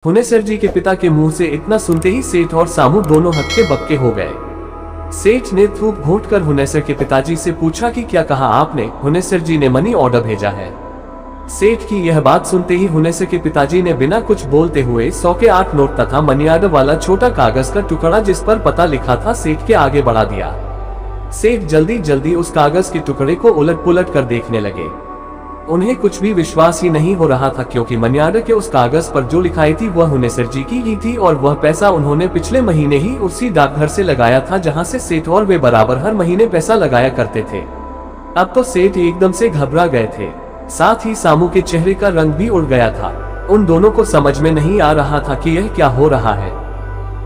हुनेसर जी के पिता के मुंह से इतना सुनते ही सेठ और सामू दोनों हक्के बक्के हो गए। सेठ ने थूक घोंटकर हुनेसर के पिताजी से पूछा कि क्या कहा आपने? हुनेसर जी ने मनी ऑर्डर भेजा है। सेठ की यह बात सुनते ही हुनेसर के पिताजी ने बिना कुछ बोलते हुए 100 के 8 नोट तथा मनी ऑर्डर वाला छोटा कागज का टुकड़ा जिस पर पता लिखा था सेठ के आगे बढ़ा दिया। सेठ जल्दी जल्दी उस कागज के टुकड़े को उलट पुलट कर देखने लगे। उन्हें कुछ भी विश्वास ही नहीं हो रहा था, क्योंकि मनी ऑर्डर के उस कागज पर जो लिखाई थी वह हुनेसर जी की ही थी और वह पैसा उन्होंने पिछले महीने ही उसी डाकघर से लगाया था जहां से सेठ और वे बराबर हर महीने पैसा लगाया करते थे। अब तो सेठ एकदम से घबरा गए थे, साथ ही सामू के चेहरे का रंग भी उड़ गया था। उन दोनों को समझ में नहीं आ रहा था कि यह क्या हो रहा है।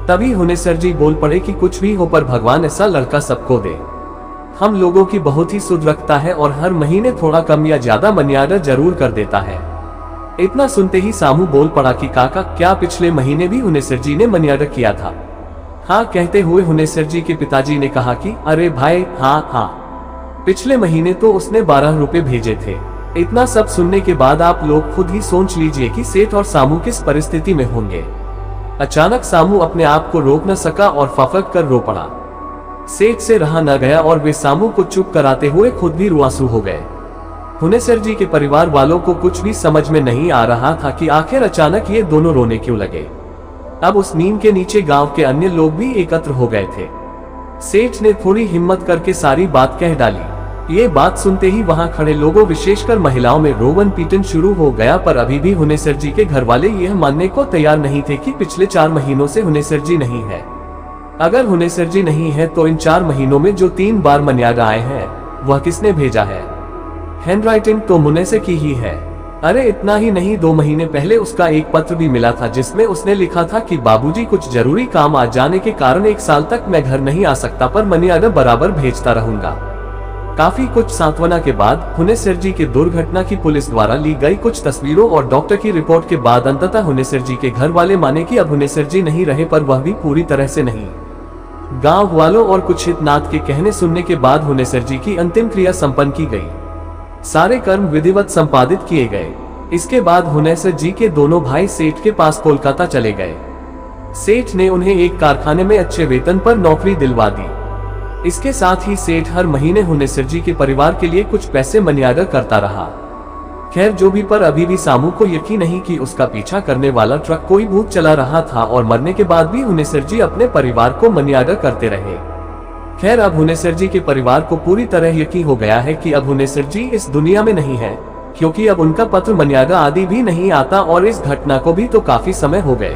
तभी हुनेसर जी बोल पड़े कि कुछ भी हो पर भगवान ऐसा लड़का सबको दे। हम लोगों की बहुत ही सुध रखता है और हर महीने थोड़ा कम या ज्यादा मनी ऑर्डर जरूर कर देता है। इतना सुनते ही सामू बोल पड़ा कि काका, क्या पिछले महीने भी हुनेसर जी ने मनी ऑर्डर किया था? हाँ कहते हुए हुनेसर जी के पिताजी ने कहा कि अरे भाई हाँ, पिछले महीने तो उसने 12 रुपए भेजे थे। इतना सब सुनने के बाद आप लोग खुद ही सोच लीजिए कि सेठ और सामू किस परिस्थिति में होंगे। अचानक सामू अपने आप को रोक न सका और फफक कर रो पड़ा। सेठ से रहा न गया और वे सामू को चुप कराते हुए खुद भी रुआंसू हो गए। हुनेसर जी के परिवार वालों को कुछ भी समझ में नहीं आ रहा था कि आखिर अचानक ये दोनों रोने क्यों लगे। अब उस नीम के नीचे गांव के अन्य लोग भी एकत्र हो गए थे। सेठ ने थोड़ी हिम्मत करके सारी बात कह डाली। ये बात सुनते ही वहां खड़े लोगों विशेषकर महिलाओं में रोवन पीटन शुरू हो गया, पर अभी भी हुनेसर जी के घर वाले यह मानने को तैयार नहीं थे कि पिछले 4 महीनों से हुनेसर जी नहीं है। अगर हुनेसर जी नहीं है तो इन 4 महीनों में जो 3 बार मनी ऑर्डर आए हैं वह किसने भेजा है? हैंडराइटिंग तो मुनेसर की ही है। अरे इतना ही नहीं, 2 महीने पहले उसका एक पत्र भी मिला था जिसमें उसने लिखा था कि बाबूजी कुछ जरूरी काम आ जाने के कारण 1 साल तक मैं घर नहीं आ सकता, पर मनी ऑर्डर बराबर भेजता रहूंगा। काफी कुछ सांत्वना के बाद हुनेसर जी के दुर्घटना की पुलिस द्वारा ली गई कुछ तस्वीरों और डॉक्टर की रिपोर्ट के बाद अंततः हुनेसर जी के घर वाले माने कि अब हुनेसर जी नहीं रहे, पर वह भी पूरी तरह से नहीं। गांव वालों और कुछ हितनाथ के कहने सुनने के बाद हुनेसर जी की अंतिम क्रिया संपन्न की गई। सारे कर्म विधिवत संपादित किए गए। इसके बाद हुनेसर जी के दोनों भाई सेठ के पास कोलकाता चले गए। सेठ ने उन्हें एक कारखाने में अच्छे वेतन पर नौकरी दिलवा दी। इसके साथ ही सेठ हर महीने हुनेसर जी के परिवार के लिए कुछ पैसे मनी ऑर्डर करता रहा। खैर जो भी, पर अभी भी सामू को यकीन नहीं कि उसका पीछा करने वाला ट्रक कोई भूत चला रहा था और मरने के बाद भी हुनेसर जी अपने परिवार को मनी ऑर्डर करते रहे। खैर अब हुनेसर जी के परिवार को पूरी तरह यकीन हो गया है कि अब हुनेसर जी इस दुनिया में नहीं है, क्योंकि अब उनका पत्र मनी ऑर्डर आदि भी नहीं आता और इस घटना को भी तो काफी समय हो गए।